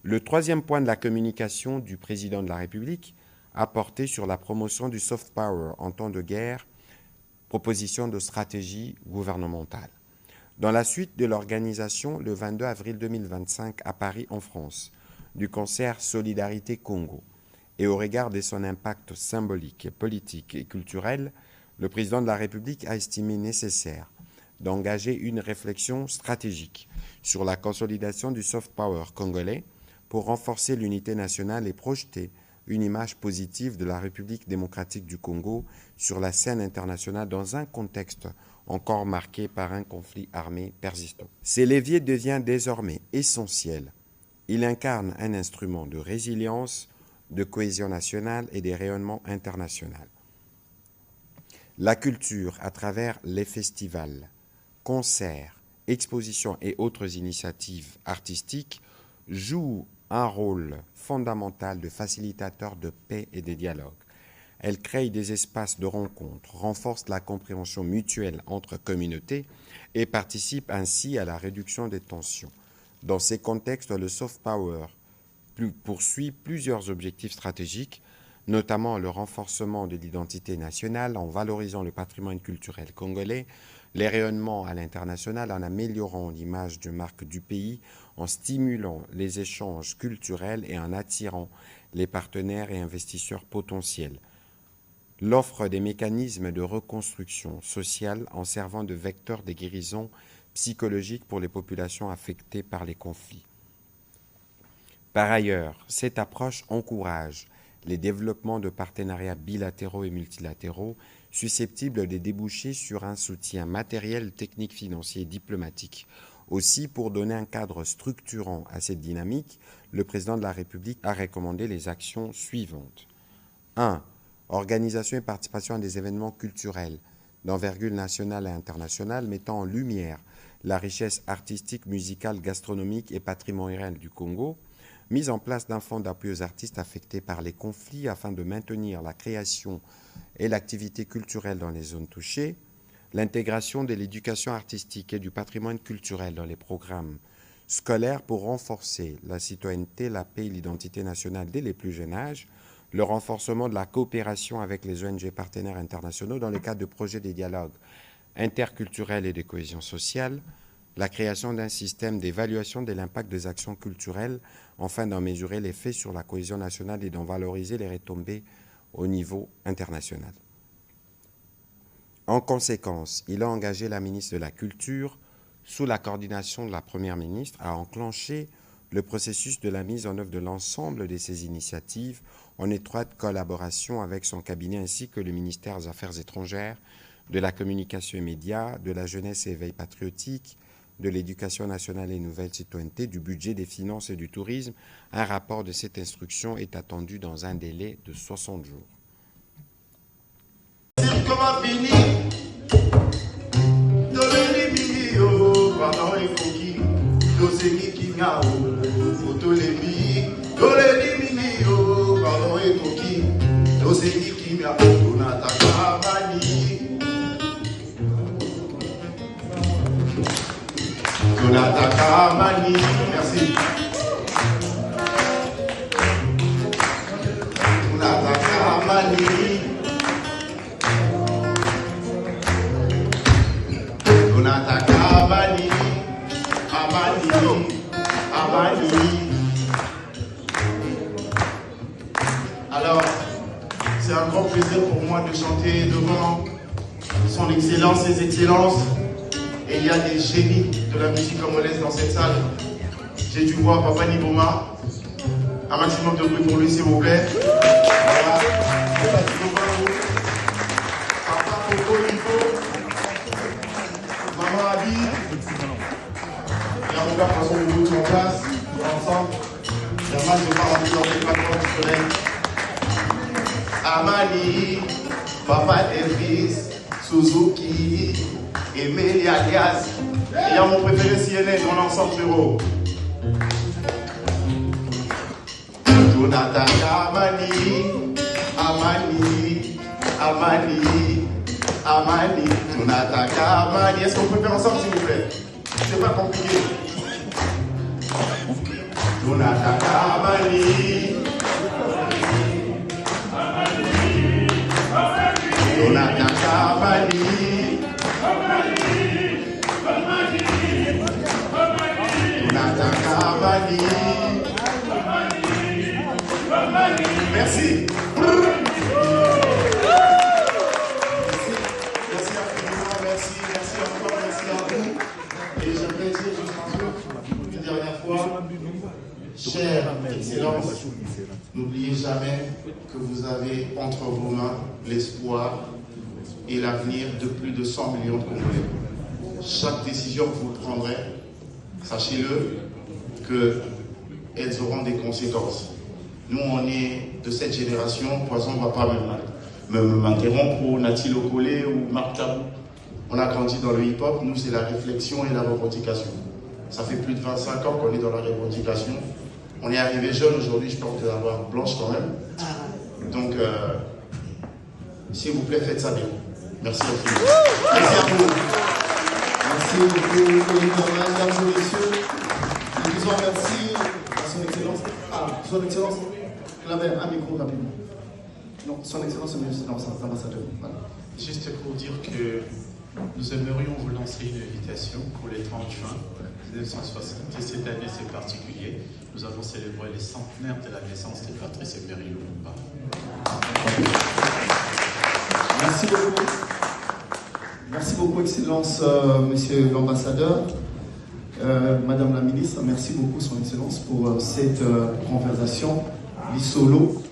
Le troisième point de la communication du président de la République a porté sur la promotion du soft power en temps de guerre, proposition de stratégie gouvernementale. Dans la suite de l'organisation, le 22 avril 2025 à Paris, en France, du concert Solidarité Congo, et au regard de son impact symbolique, politique et culturel, le président de la République a estimé nécessaire d'engager une réflexion stratégique sur la consolidation du soft power congolais pour renforcer l'unité nationale et projeter une image positive de la République démocratique du Congo sur la scène internationale dans un contexte encore marqué par un conflit armé persistant. Ces leviers devient désormais essentiel. Il incarne un instrument de résilience, de cohésion nationale et de rayonnement international. La culture, à travers les festivals, concerts, expositions et autres initiatives artistiques, joue un rôle fondamental de facilitateur de paix et de dialogue. Elle crée des espaces de rencontre, renforce la compréhension mutuelle entre communautés et participe ainsi à la réduction des tensions. Dans ces contextes, le soft power poursuit plusieurs objectifs stratégiques, notamment le renforcement de l'identité nationale en valorisant le patrimoine culturel congolais, les rayonnements à l'international en améliorant l'image de marque du pays, en stimulant les échanges culturels et en attirant les partenaires et investisseurs potentiels. L'offre des mécanismes de reconstruction sociale en servant de vecteur de guérison psychologique pour les populations affectées par les conflits. Par ailleurs, cette approche encourage les développements de partenariats bilatéraux et multilatéraux susceptibles de déboucher sur un soutien matériel, technique, financier et diplomatique. Aussi, pour donner un cadre structurant à cette dynamique, le président de la République a recommandé les actions suivantes. 1. Organisation et participation à des événements culturels d'envergure nationale et internationale mettant en lumière la richesse artistique, musicale, gastronomique et patrimoniale du Congo. Mise en place d'un fonds d'appui aux artistes affectés par les conflits afin de maintenir la création et l'activité culturelle dans les zones touchées, l'intégration de l'éducation artistique et du patrimoine culturel dans les programmes scolaires pour renforcer la citoyenneté, la paix et l'identité nationale dès les plus jeunes âges, le renforcement de la coopération avec les ONG partenaires internationaux dans le cadre de projets de dialogue interculturel et de cohésion sociale, la création d'un système d'évaluation de l'impact des actions culturelles afin d'en mesurer l'effet sur la cohésion nationale et d'en valoriser les retombées au niveau international. En conséquence, il a engagé la ministre de la Culture, sous la coordination de la Première ministre, à enclencher le processus de la mise en œuvre de l'ensemble de ces initiatives en étroite collaboration avec son cabinet ainsi que le ministère des Affaires étrangères, de la communication et médias, de la jeunesse et éveil patriotique, de l'éducation nationale et nouvelle citoyenneté, du budget, des finances et du tourisme. Un rapport de cette instruction est attendu dans un délai de 60 jours. Merci. Alors, c'est un grand plaisir pour moi de chanter devant son Excellence, ses Excellences. Et il y a des génies de la musique congolaise dans cette salle. J'ai dû voir Papa Niboma. Un maximum de bruit pour lui, s'il vous plaît. Voilà. Papa Coco Info. Maman Abi. Il y a mon gars François Loulou en place. Ensemble. Il y a mal de part en dans les plateformes du soleil. Amani. Papa Elvis. Suzuki. Emeli Alias. Il y a mon préféré CNN dans l'ensemble frérot. Jonathan Amani, Amani, Amani, Amani, Jonathan Amani. Est-ce qu'on peut faire ensemble s'il vous plaît? C'est pas compliqué. Tunataka amani. Tunataka amani. Tunataka amani. Merci. Chère Excellence, n'oubliez jamais que vous avez entre vos mains l'espoir et l'avenir de plus de 100 millions de Congolais. Chaque décision que vous prendrez, sachez-le, qu'elles auront des conséquences. Nous, on est de cette génération, Poison ne va pas m'interrompre, ou Nati Lokole ou Marc Tabou. On a grandi dans le hip-hop, nous c'est la réflexion et la revendication. Ça fait plus de 25 ans qu'on est dans la revendication. On est arrivé jeune aujourd'hui, je porte de la barbe blanche quand même. Donc, s'il vous plaît, faites ça bien. Merci à vous. Merci à vous. Merci beaucoup, mesdames et messieurs. Nous disons merci à son Excellence. Son Excellence, Claver, un micro rapidement. Non, son Excellence, l'ambassadeur. Voilà. Juste pour dire que nous aimerions vous lancer une invitation pour le 30 juin 1960. Et cette année, c'est particulier. Nous avons célébré les centenaires de la naissance de Patrice Emery Lumumba. Merci beaucoup. Merci beaucoup, Excellence, Monsieur l'ambassadeur. Madame la ministre, merci beaucoup, Son Excellence, pour cette conversation. L'Isolo.